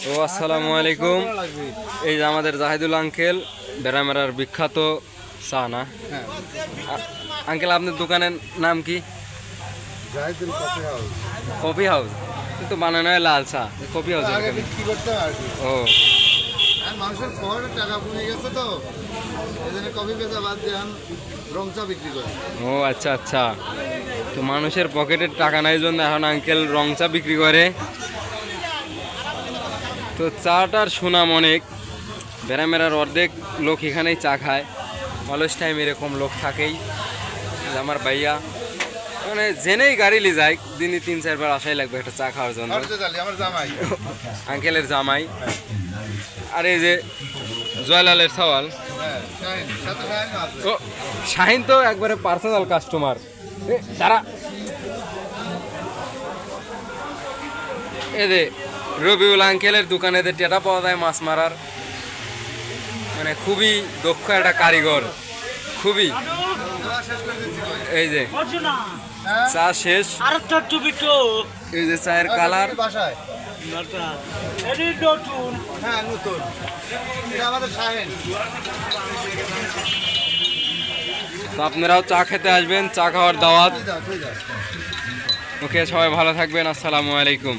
তো আসসালামু আলাইকুম। এই যে আমাদের জাহিদুল আঙ্কেল বেড়ামেরার বিখ্যাত চা না? আঙ্কেল আপনার দোকানের নাম কি? Zahidul coffee house. Coffee house, কিন্তু বানানো হয় লাল চা। কফি হাউস আগে বিক্রি করতাম আর কি। ও আর মানুষের শহরে টাকা কমে গেছে তো এই জন্য কফি বেচা বাদ দিয়ে এখন রং চা বিক্রি করে। ও আচ্ছা আচ্ছা। তো মানুষের পকেটের টাকা নাই জন্য এখন আঙ্কেল রং চা বিক্রি করে। তো চাটার সুনাম অনেক, বেড়ামেরার অর্ধেক লোক এখানেই চা খায়। অলস টাইম এরকম লোক থাকেই। আমার ভাইয়া মানে জেনেই গাড়ি লি যায়, দিনই 3-4 বার আসাই লাগবে একটা চা খাওয়ার জন্য। আমার জামাই আঙ্কেলের জামাই। আর এই যে জয়লালের সওয়াল, ও শাহিন তো একবারে পার্সোনাল কাস্টমার। তারা এই যে রবিউল আঙ্কেলের দোকানে যে টেটা পাওয়া যায় মাছ মারার, মানে খুবই দক্ষ একটা কারিগর, খুবই। এই যে চা শেষ, এই যে চায়ের কালার। বাসায় হ্যাঁ নতুন এটা আমাদের শাহিন। তো আপনারাও চা খেতে আসবেন, চা খাওয়ার দাওয়াত। ঠিক আছে। ওকে, সবাই ভালো থাকবেন। আসসালামু আলাইকুম।